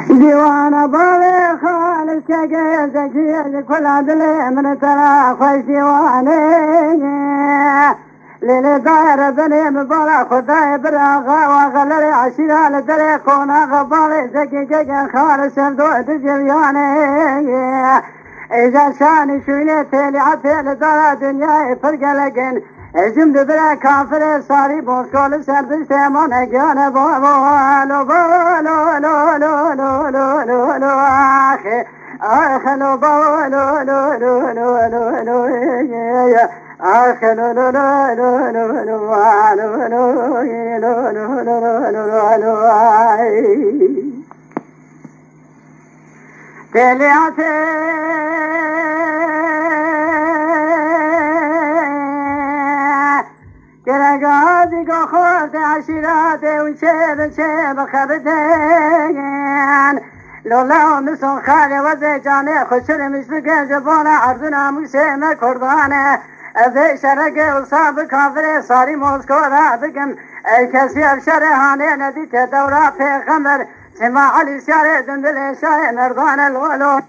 دیوانه باوی خالص که گزکی کلا دل من ترا خوش دیوانه لیل دایر دنیم بالا خدای براغا و غلر عشیران در قوناغ باوی زکی که خالص دو جویانه ایجا شانی شوینه تلیعت تیل دارا دنیای فرگلگن جمد برا کافر ساری بوسکول سرد سیمان گیان بولو بولو لو لو لو لو لو لو آخه آخه لو بولو لو لو لو لو لو آخه لو لو لو لو لو لو لو لو لو لو لو تلیعت کرگازی کو خورد عشیرات و چه بخبتین لولا مسون خالی وزی جانه خوشر مشتگه جبانه عرض ناموشه مکردانه از شرک اصاب کافر ساری موسکورا بگم ای کسی افشار هانه ندیت دورا پیغمبر سما علی شار دندل شای مردان لولو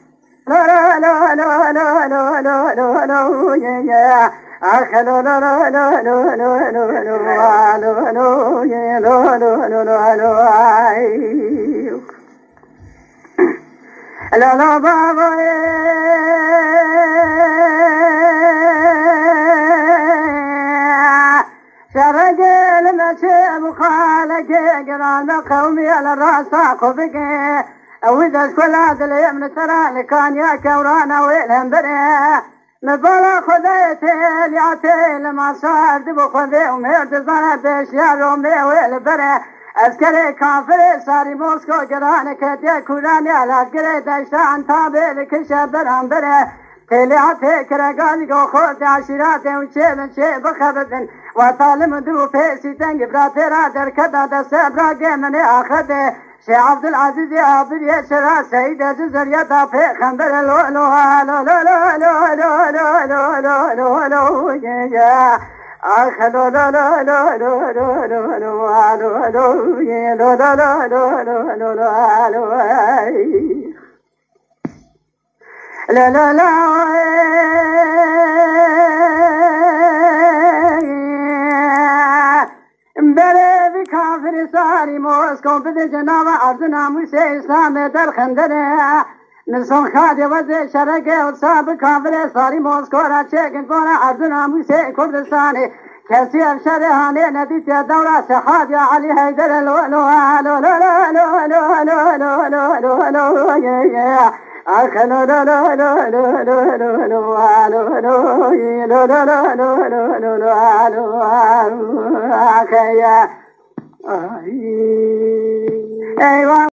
لو لو لو لو لو لو لو لو لو آخلو لو لو لو لو لو لو لو لو لو لو لو لو بابا شرقل مشي بخالك قران قومي على الراس خبك وإذا كل دل من ترى لكان يا كورانا ويلهم بري نبلا خذيتي لياتي لما صار دبو خذي ومهرت زنا بشيار رومي ويلبري اسكري كافر ساري موسكو قران كتي كوراني على قري دشتان تابي لكشا برام بري تلياتي كرقاني قو خود عشيراتي وشي بخبتن وطالم دو فيسي تنق براتي رادر كدا دس براقي مني اخذي شي عبد العزيز عبد يشرا سيد جزر يدا في خندر لو لو لو لو لو لو لو لو لو لو يا اخ لو لو لو لو لو لو لو لو لو يا لو لو لو لو لو لو لو لو بره کافر ساری موسکو بده جناب عرض ناموس اسلام در خندره نسون خادی وزه شرک اصاب کافر ساری موسکو را چکن کنه عرض ناموس کردستانی کسی افشار هانه ندیت دورا سحاد یا علی حیدر لو لو لو لو لو لو لو لو لو لو لو آخلو لو لو لو لو لو لو لو لو لو لو لو لو لو لو آخيا أيوة